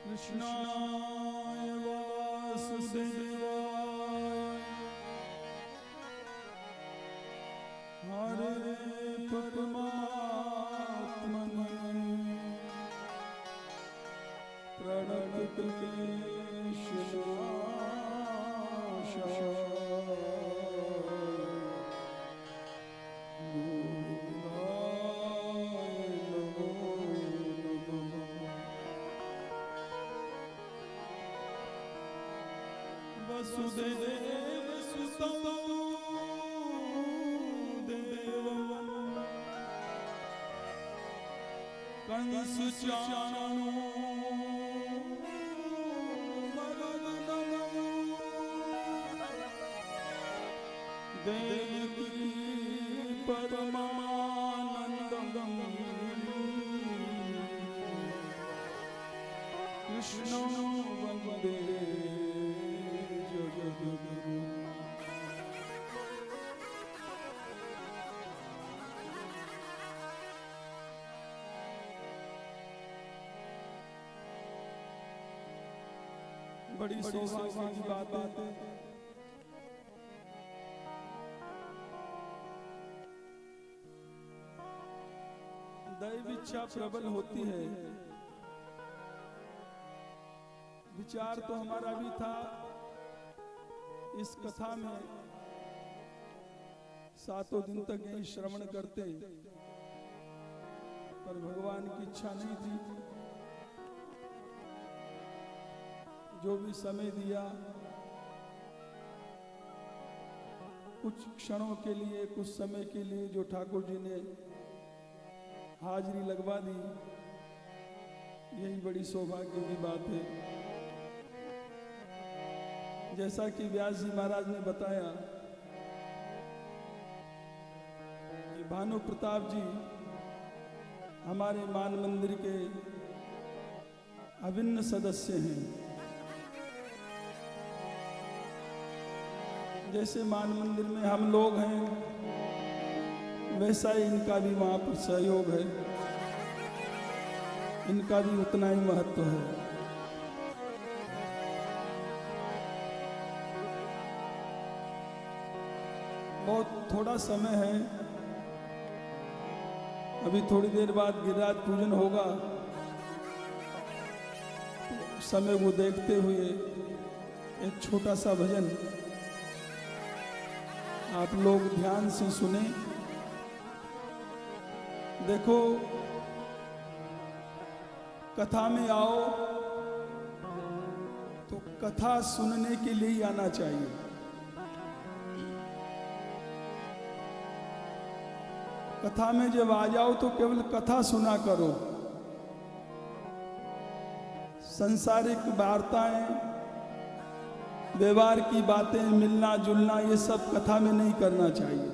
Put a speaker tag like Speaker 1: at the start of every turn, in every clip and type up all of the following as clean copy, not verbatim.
Speaker 1: कृष्णाय वासुदेवाय हरे परमात्मने प्रणतक्लेशनाशाय वसुदेव सुतं देवं कंस देवकी परमानंदं कृष्णं वंदे जगद्गुरुं। बड़ी सौभाग्य की बात है दैव इच्छा प्रबल होती है। विचार तो हमारा भी था इस कथा में 7 दिन तक यही श्रवण करते, पर भगवान की इच्छा नहीं थी। जो भी समय दिया कुछ क्षणों के लिए, कुछ समय के लिए जो ठाकुर जी ने हाजिरी लगवा दी, यही बड़ी सौभाग्य की बात है। जैसा कि व्यास जी महाराज ने बताया कि भानु प्रताप जी हमारे मान मंदिर के अभिन्न सदस्य हैं। जैसे मान मंदिर में हम लोग हैं, वैसा ही इनका भी वहां पर सहयोग है, इनका भी उतना ही महत्व है। बहुत थोड़ा समय है, अभी थोड़ी देर बाद गिरिराज पूजन होगा, तो समय वो देखते हुए एक छोटा सा भजन आप लोग ध्यान से सुने। देखो, कथा में आओ तो कथा सुनने के लिए ही आना चाहिए। कथा में जब आ जाओ तो केवल कथा सुना करो। संसारिक वार्ताएं, व्यवहार की बातें, मिलना जुलना, ये सब कथा में नहीं करना चाहिए।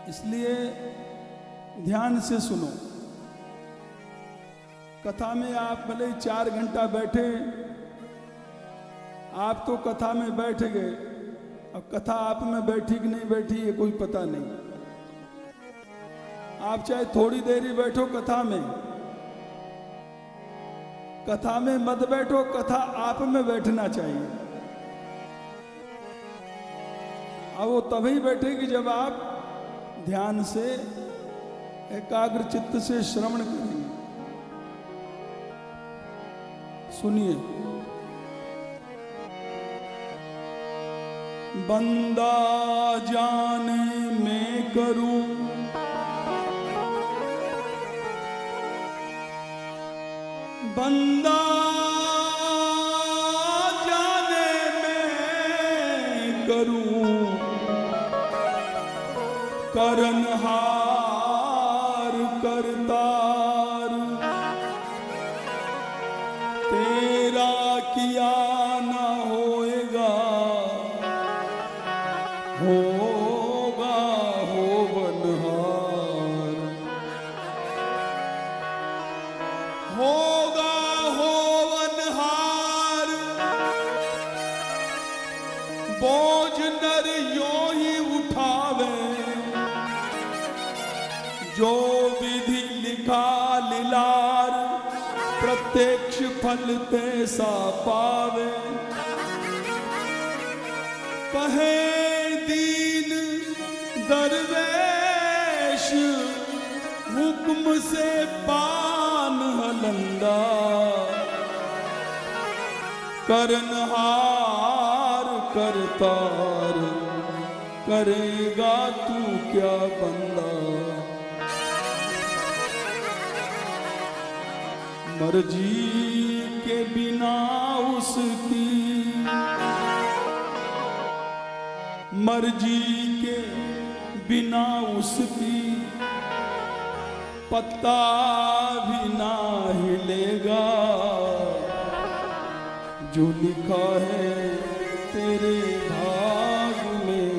Speaker 1: इसलिए ध्यान से सुनो। कथा में आप भले 4 घंटा बैठे, आप तो कथा में बैठ गए, अब कथा आप में बैठी कि नहीं बैठी ये कोई पता नहीं। आप चाहे थोड़ी देर ही बैठो कथा में मत बैठो, कथा आप में बैठना चाहिए। अब वो तभी बैठेगी जब आप ध्यान से एकाग्र चित्त से श्रवण करेंगे। सुनिए। बंदा जाने मैं करूं, बंदा जाने मैं करूं, करनहार करतार, तेरा किया ना होएगा, होगा होवनहार, होगा होवनहार। बोझ नर यों ही उठावे, जो विधि लिखा लीलार। प्रत्यक्ष फल तैसा पावे, कहे दीन दरवेश हुक्म से पान हलंदा, करनहार करतार करेगा तू क्या बंदा। मर्जी के बिना उसकी, मर्जी के बिना उसकी पत्ता भी ना हिलेगा। जो लिखा है तेरे भाग में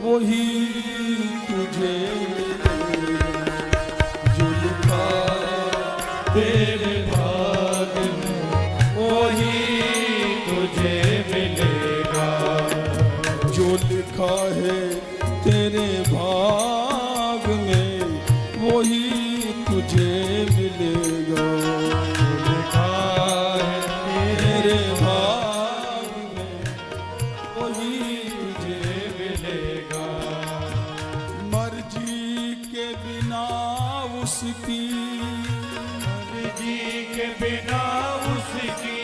Speaker 1: वही तुझे मिलेगा। जो लिखा है तेरे भाग में वही तुझे मिलेगा। जो लिखा है तेरे भाग में वही तुझे मिलेगा। जो लिखा है तेरे भाग में वही तुझे मिलेगा। मर्जी के बिना उसकी, मर्जी के बिना उसकी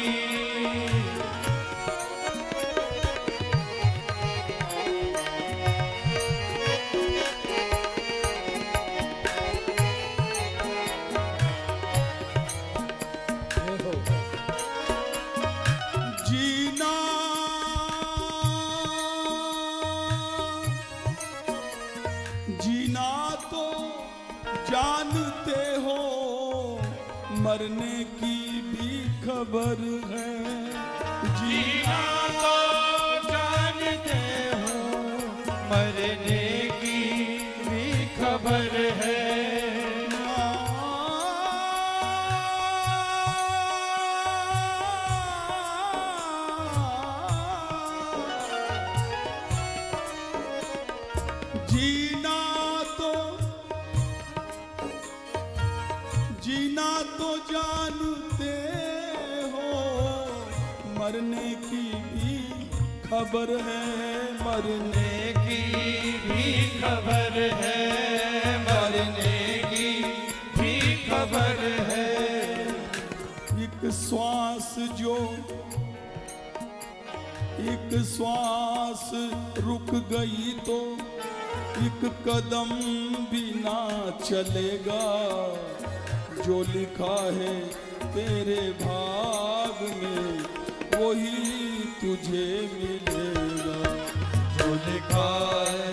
Speaker 1: जीना तो जानते हो, मरने की भी खबर है। जीना तो जानते हो, मरने की भी खबर है। जीना तो जानते हो, मरने की भी खबर है। मरने की भी खबर है, मरने की भी खबर है। एक श्वास जो, एक श्वास रुक गई तो एक कदम भी ना चलेगा। जो लिखा है तेरे भाग में वही तुझे मिलेगा। जो लिखा है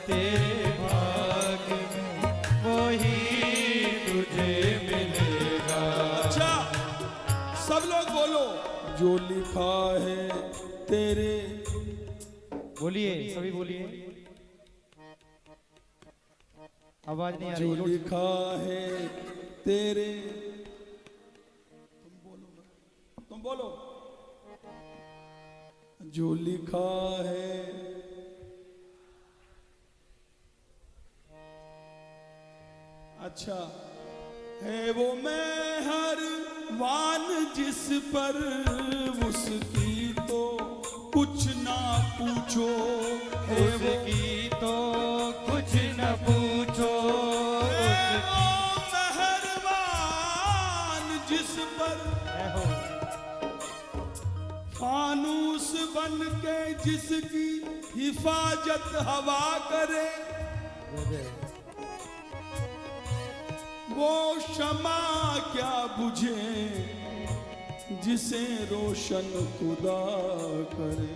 Speaker 1: तेरे भाग में वही तुझे मिलेगा। अच्छा सब लोग बोलो, जो लिखा है तेरे,
Speaker 2: बोलिए सभी बोलिए, आवाज नहीं आ रही।
Speaker 1: जो लिखा है तेरे, तुम बोलो, जो लिखा है। अच्छा है वो मेहरबान जिस पर उसकी तो कुछ ना पूछो। है
Speaker 2: उसकी तो कुछ न पूछो।
Speaker 1: जिस पर फानूस बन के जिसकी हिफाजत हवा करे, वो शमा क्या बुझे जिसे रोशन खुदा करे।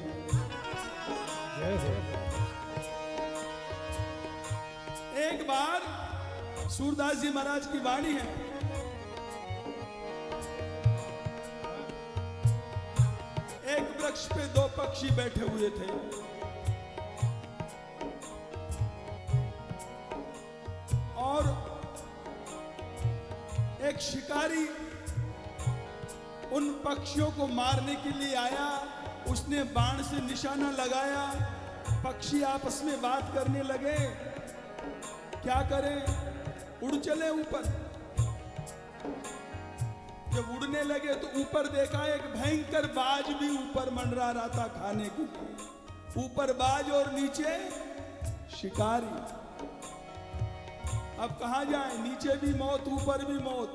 Speaker 1: एक बार सूरदास जी महाराज की वाणी है, एक वृक्ष पे दो पक्षी बैठे हुए थे। और एक शिकारी उन पक्षियों को मारने के लिए आया। उसने बाण से निशाना लगाया, पक्षी आपस में बात करने लगे, क्या करें, उड़ चले ऊपर। जब उड़ने लगे तो ऊपर देखा एक भयंकर बाज भी ऊपर मंडरा रहा था खाने के लिए। ऊपर बाज और नीचे शिकारी। अब कहां जाए, नीचे भी मौत ऊपर भी मौत।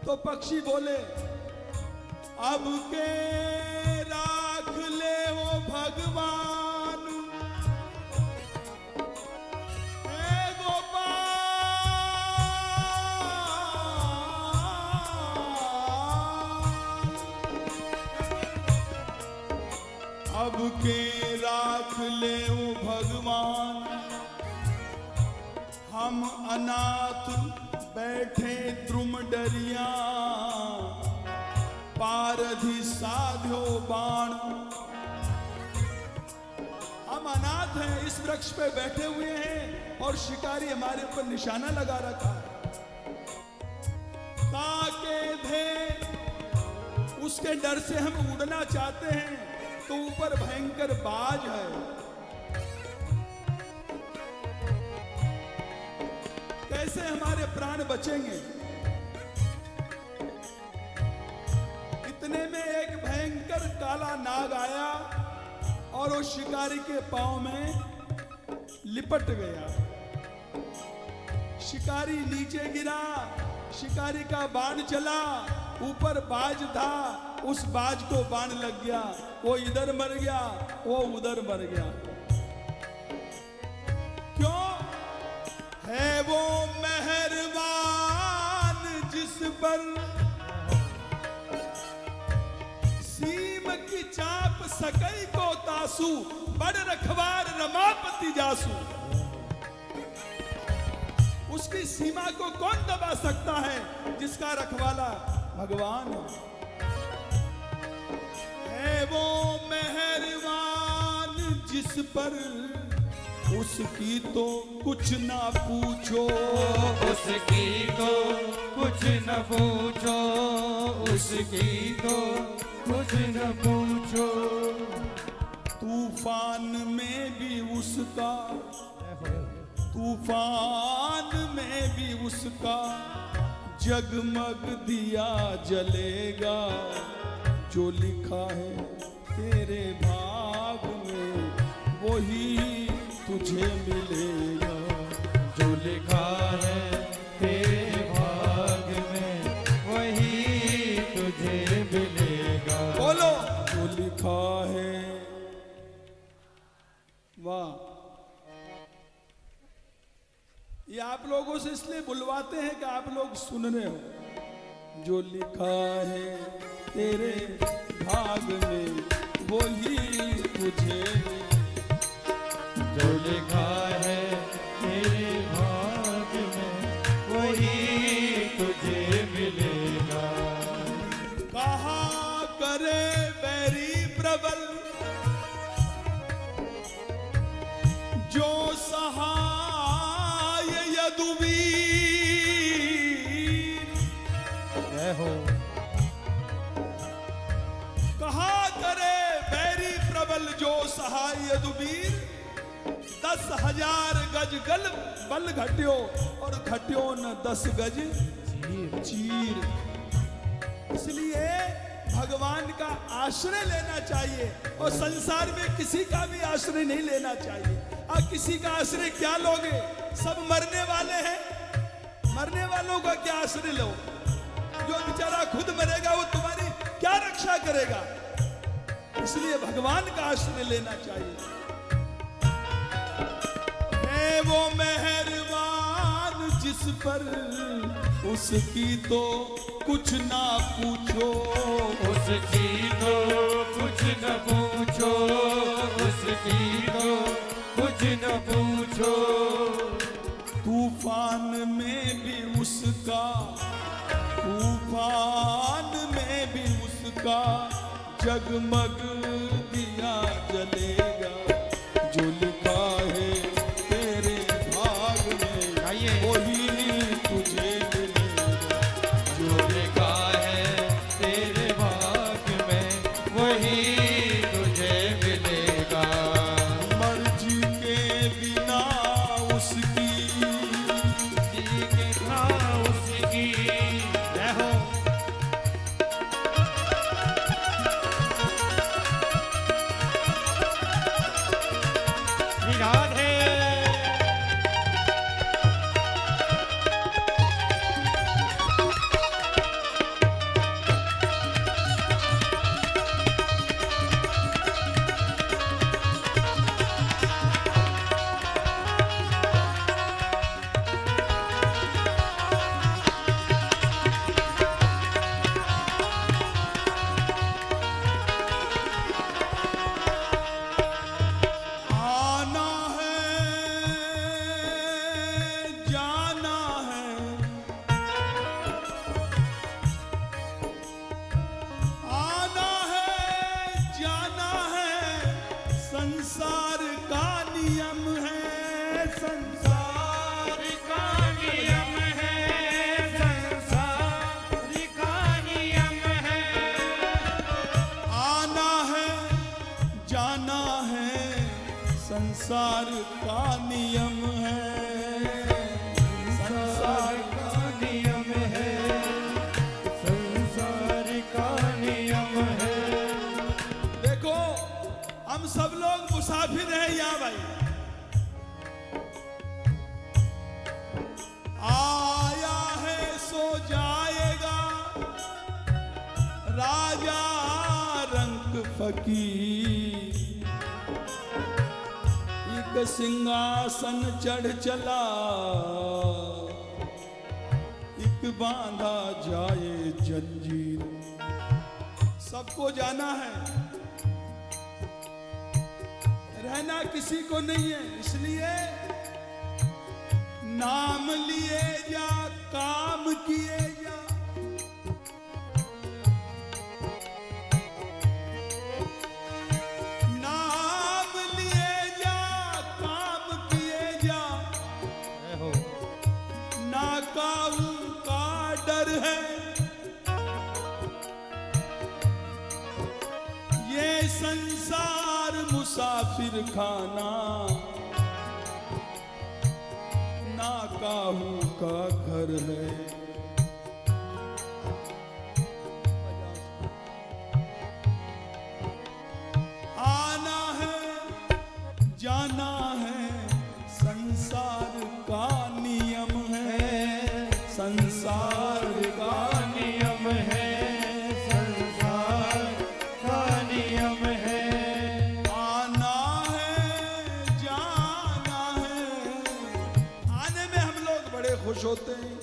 Speaker 1: तो पक्षी बोले, अब के राख ले वो भगवान, हे गोपाल, अब के राख ले वो भगवान, हम अनाथ बैठे द्रुम डरिया, पारधि साध्यो बाण। हम अनाथ हैं, इस वृक्ष पे बैठे हुए हैं और शिकारी हमारे ऊपर निशाना लगा रखा है। ताके थे, उसके डर से हम उड़ना चाहते हैं तो ऊपर भयंकर बाज है। कैसे हमारे प्राण बचेंगे? इतने में एक भयंकर काला नाग आया और वो शिकारी के पांव में लिपट गया। शिकारी नीचे गिरा, शिकारी का बाण चला, ऊपर बाज था, उस बाज को बाण लग गया। वो इधर मर गया, वो उधर मर गया। क्यों? है वो मेहरबान जिस पर सीम की चाप सकई को तासू, बड़ रखवार रमापति जासू। उसकी सीमा को कौन दबा सकता है? जिसका रखवाला भगवान है। वो मेहरबान जिस पर उसकी तो कुछ ना पूछो,
Speaker 2: उसकी तो कुछ न पूछो, उसकी तो कुछ न पूछो।
Speaker 1: तूफान में भी उसका, तूफान में भी उसका जगमग दिया जलेगा। जो लिखा है तेरे भाग में वही तुझे मिलेगा।
Speaker 2: जो लिखा है तेरे भाग में वही तुझे मिलेगा।
Speaker 1: बोलो, जो लिखा है। वाह! ये आप लोगों से इसलिए बुलवाते हैं कि आप लोग सुन रहे हो। जो लिखा है तेरे भाग में वही तुझे,
Speaker 2: जो लिखा है तेरे भाग में वही तुझे मिलेगा।
Speaker 1: कहा करे बैरी प्रबल, जो सहाय यदुवीर। कहा करे बैरी प्रबल जो सहाय यदुवीर। 10,000 गज गल बल घट्यो और घट्यो न 10 गज चीर। इसलिए भगवान का आश्रय लेना चाहिए और संसार में किसी का भी आश्रय नहीं लेना चाहिए। और किसी का आश्रय क्या लोगे? सब मरने वाले हैं, मरने वालों का क्या आश्रय लो? जो बेचारा खुद मरेगा वो तुम्हारी क्या रक्षा करेगा? इसलिए भगवान का आश्रय लेना चाहिए। है वो मेहरबान जिस पर उसकी तो कुछ ना पूछो,
Speaker 2: उसकी तो कुछ न पूछो, उसकी तो कुछ न पूछो।
Speaker 1: तूफान में भी उसका, तूफान में भी उसका जगमग दिया जलेगा। जो लिखा है तेरे भाग में वही तुझे मिलेगा।
Speaker 2: जो लिखा है तेरे भाग में वही तुझे मिलेगा।
Speaker 1: मर्जी के बिना उसकी,
Speaker 2: जी के बिना उसकी,
Speaker 1: संसार का नियम है, संसार
Speaker 2: का नियम है, संसार का नियम है।
Speaker 1: देखो हम सब लोग मुसाफिर हैं यहाँ भाई। आया है सो जाएगा, राजा रंग फकीर, एक सिंहासन चढ़ चला, एक बांधा जाए जंजीर। सबको जाना है, रहना किसी को नहीं है, इसलिए नाम लिए जा, काम किए जा। नाम लिए जा, काम किए जा, ना काऊ का डर है। ये संसार मुसाफिर खाना, ना काहू का घर है। आना है जाना है, संसार का नियम है, संसार का
Speaker 2: नियम है, संसार का नियम है।
Speaker 1: आना है जाना है। आने में हम लोग बड़े खुश होते हैं,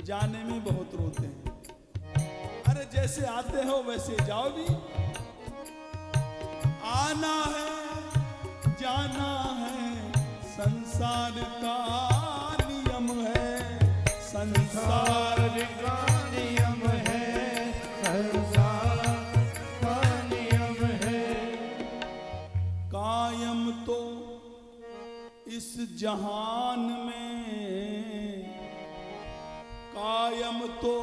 Speaker 1: जाने में बहुत रोते हैं। अरे जैसे आते हो वैसे जाओ भी। आना है जाना है, संसार का नियम है, संसार
Speaker 2: का नियम है, संसार का नियम है।
Speaker 1: कायम तो इस जहान में, कायम तो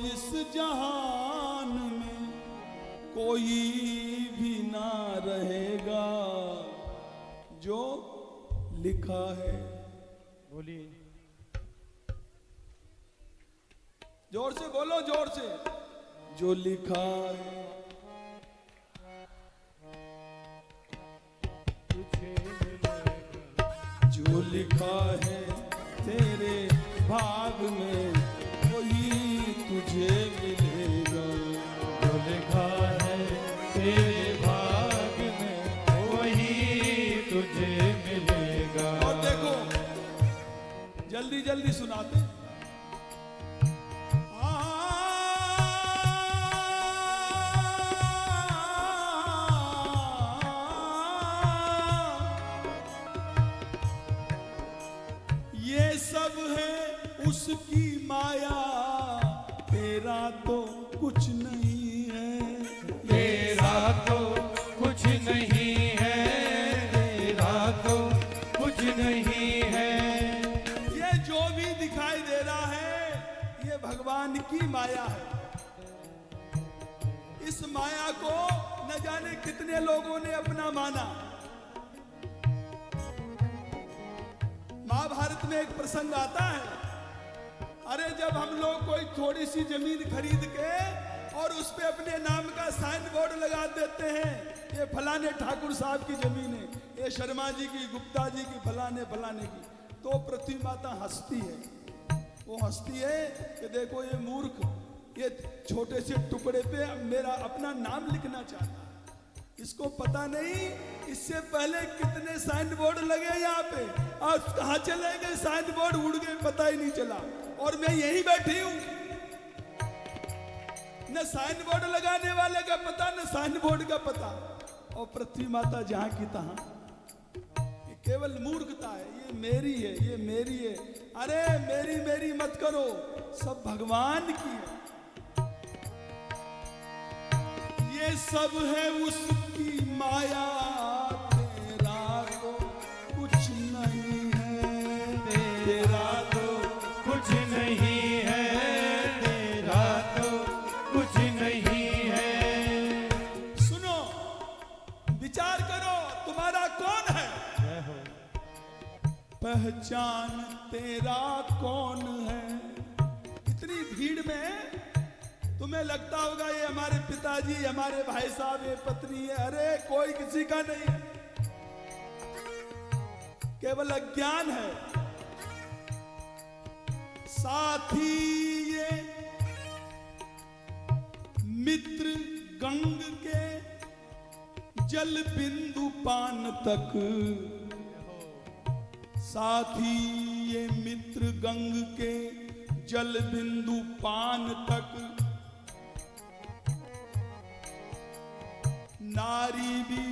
Speaker 1: इस जहान में, कोई भी ना रहेगा जो लिखा है।
Speaker 2: बोलिए,
Speaker 1: जोर से बोलो, जोर से। जो लिखा है,
Speaker 2: तुझे मिलेगा,
Speaker 1: जो लिखा है तेरे भाग में, वही तुझे मिलेगा।
Speaker 2: जो लिखा है तेरे भाग में, वही तुझे मिलेगा।
Speaker 1: और देखो जल्दी जल्दी सुनाते। ये सब है उसकी माया, तेरा तो कुछ नहीं है,
Speaker 2: तेरा तो कुछ नहीं है, तेरा तो कुछ नहीं है।
Speaker 1: ये जो भी दिखाई दे रहा है ये भगवान की माया है। इस माया को न जाने कितने लोगों ने अपना माना। महाभारत में एक प्रसंग आता है, अरे जब हम लोग कोई थोड़ी सी जमीन खरीद के और उस पे अपने नाम का साइन बोर्ड लगा देते हैं, ये फलाने ठाकुर साहब की जमीन है, ये शर्मा जी की, गुप्ता जी की, फलाने फलाने की, तो पृथ्वी माता हंसती है। वो हंसती है कि देखो ये मूर्ख, ये छोटे से टुकड़े पे मेरा अपना नाम लिखना चाहता, इसको पता नहीं इससे पहले कितने साइन बोर्ड लगे यहाँ पे, और कहाँ चले गए साइन बोर्ड, उड़ गए, पता ही नहीं चला, और मैं यहीं बैठी हूँ। न साइन बोर्ड लगाने वाले का पता, न साइन बोर्ड का पता, और पृथ्वी माता जहां की तहां। ये केवल मूर्खता है, ये मेरी है, ये मेरी है। अरे मेरी मेरी मत करो, सब भगवान की है। ये सब है उसकी माया, तेरा तो कुछ नहीं है, तेरा तो
Speaker 2: कुछ नहीं है, तेरा तो कुछ नहीं है।
Speaker 1: सुनो, विचार करो, तुम्हारा कौन है? पहचान तेरा कौन है। इतनी भीड़ में तुम्हें लगता होगा ये हमारे पिताजी, हमारे भाई साहब, ये पत्नी है। अरे कोई किसी का नहीं है, केवल अज्ञान है। साथी ये मित्र गंग के जल बिंदु पान तक, साथी ये मित्र गंग के जल बिंदु पान तक, नारी भी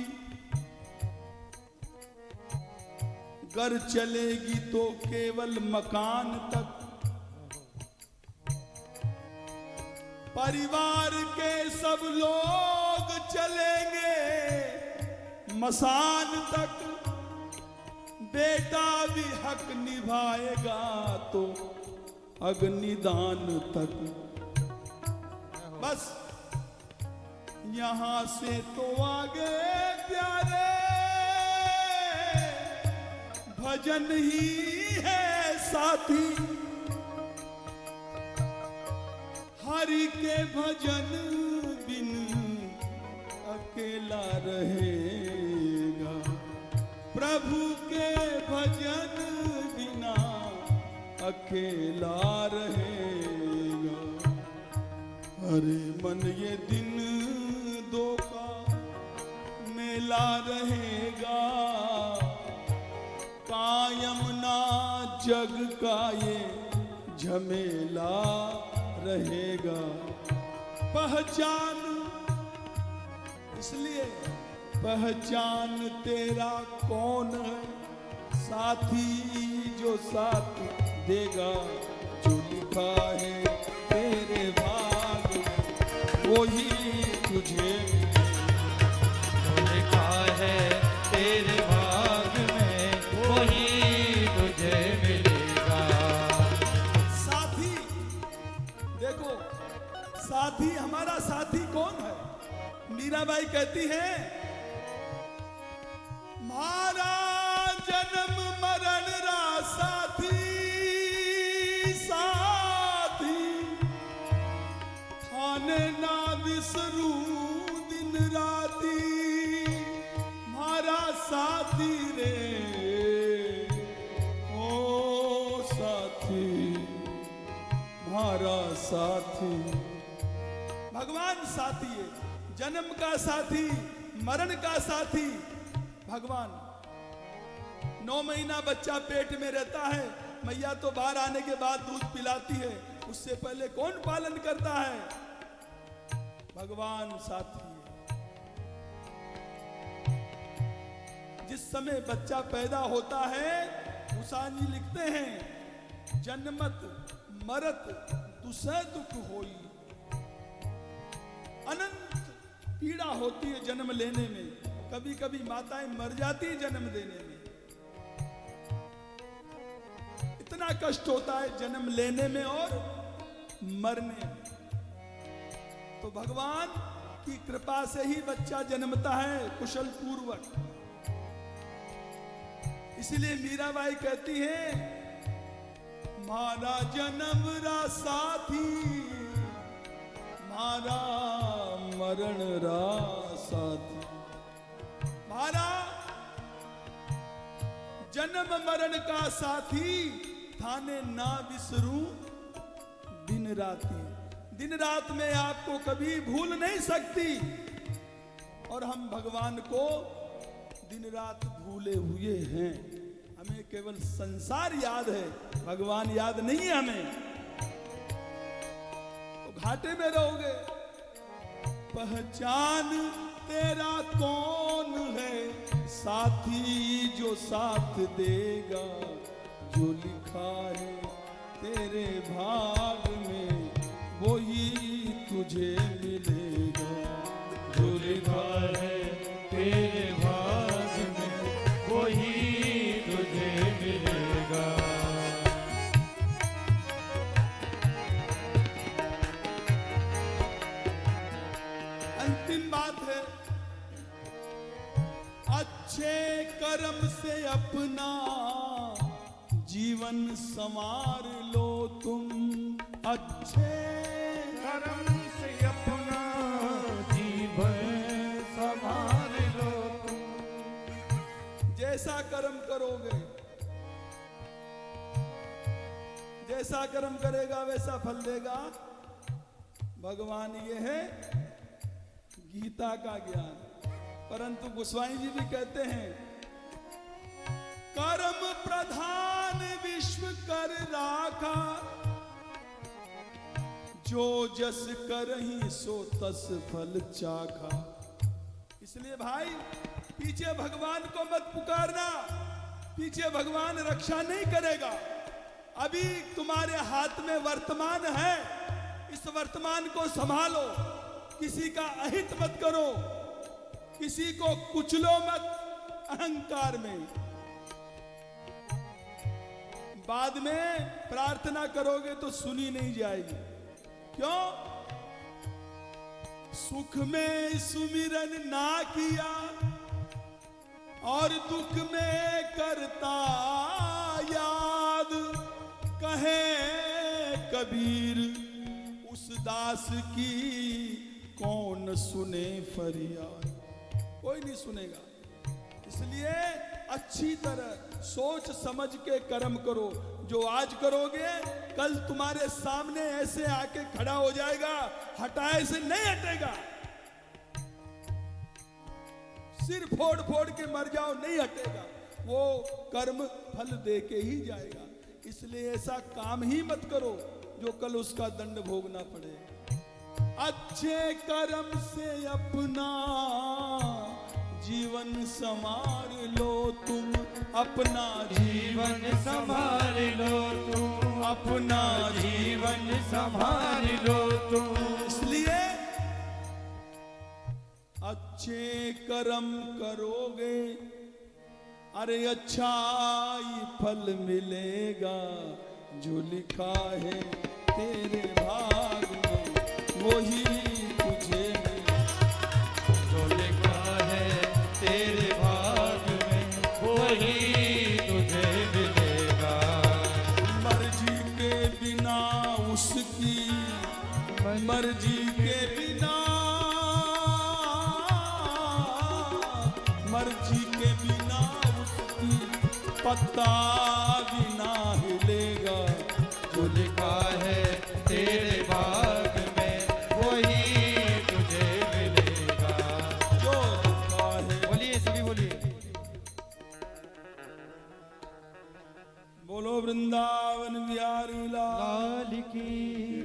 Speaker 1: घर चलेगी तो केवल मकान तक, परिवार के सब लोग चलेंगे मसान तक, बेटा भी हक निभाएगा तो अग्निदान तक। बस यहां से तो आगे प्यारे भजन ही है साथी, हरि के भजन बिन अकेला रहेगा, प्रभु के भजन बिना अकेला रहेगा। अरे मन ये दिन दो का मेला रहेगा, कायम ना जग का ये झमेला रहेगा। पहचान, इसलिए पहचान तेरा कौन है, साथी जो साथ देगा, जो लिखा है तेरे भाग वही तुझे,
Speaker 2: जो लिखा है तेरे भाग में वही तुझे मिलेगा।
Speaker 1: साथी देखो, साथी, हमारा साथी कौन है? मीराबाई कहती है, मारा जन्म मरण रा साथी, साथी थाने ना विसरू दिन राती, मारा साथी रे ओ साथी, मारा साथी। भगवान साथी है, जन्म का साथी, मरण का साथी भगवान। 9 महीना बच्चा पेट में रहता है, मैया तो बाहर आने के बाद दूध पिलाती है, उससे पहले कौन पालन करता है? भगवान साथी है। जिस समय बच्चा पैदा होता है, उषान जी लिखते हैं, जन्मत मरत दुसह दुख होई, अनंत पीड़ा होती है जन्म लेने में। कभी कभी माताएं मर जाती है जन्म देने में, इतना कष्ट होता है जन्म लेने में और मरने में। तो भगवान की कृपा से ही बच्चा जन्मता है कुशल पूर्वक। इसलिए मीराबाई कहती है, मारा जन्म रा साथी, मारा मरण रा साथी। मारा जन्म मरण का साथी, थाने ना विसरू दिन राती। दिन रात में आपको कभी भूल नहीं सकती, और हम भगवान को दिन रात भूले हुए हैं। हमें केवल संसार याद है, भगवान याद नहीं है हमें, तो घाटे में रहोगे। पहचान तेरा कौन है, साथी जो साथ देगा, जो लिखा है तेरे भाग में वही तुझे मिलेगा,
Speaker 2: जो लिखा है तेरे भाग में वही तुझे मिलेगा।
Speaker 1: अंतिम बात है, अच्छे कर्म से अपना जीवन संवार लो तुम अच्छे
Speaker 2: कर्म से अपना जीवन संभाल लो तुम।
Speaker 1: जैसा कर्म करोगे, जैसा कर्म करेगा वैसा फल देगा। भगवान ये है गीता का ज्ञान। परंतु गोस्वामी जी भी कहते हैं कर्म प्रधान विश्व कर राखा, जो जस करहि सो तस फल चाखा। इसलिए भाई पीछे भगवान को मत पुकारना, पीछे भगवान रक्षा नहीं करेगा। अभी तुम्हारे हाथ में वर्तमान है, इस वर्तमान को संभालो, किसी का अहित मत करो, किसी को कुचलो मत अहंकार में। बाद में प्रार्थना करोगे तो सुनी नहीं जाएगी। क्यों? सुख में सुमिरन ना किया और दुख में करता याद, कहे कबीर उस दास की कौन सुने फरियाद। कोई नहीं सुनेगा। इसलिए अच्छी तरह सोच समझ के कर्म करो। जो आज करोगे कल तुम्हारे सामने ऐसे आके खड़ा हो जाएगा, हटाए से नहीं हटेगा। सिर फोड़ फोड़ के मर जाओ, नहीं हटेगा, वो कर्म फल दे के ही जाएगा। इसलिए ऐसा काम ही मत करो जो कल उसका दंड भोगना पड़े। अच्छे कर्म से अपना जीवन संवार लो तुम, अपना
Speaker 2: जीवन संभाल लो तुम, अपना जीवन संभाल लो तुम।
Speaker 1: इसलिए अच्छे कर्म करोगे, अरे अच्छा ही फल मिलेगा। जो लिखा है तेरे भाग में वही तुझे मिलेगा।
Speaker 2: जो लिखा है तेरे भाग में वही तुझे मिलेगा।
Speaker 1: मर्जी के बिना उसकी, मर्जी के बिना, मर्जी के बिना उसकी पत्ता बिना हिलेगा।
Speaker 2: जो लिखा है तेरे भाग में वही तुझे मिलेगा।
Speaker 1: जो लिखा है,
Speaker 2: बोलिए सभी बोलिए।
Speaker 1: बोलो वृंदावन बिहारी लाल
Speaker 2: लाल की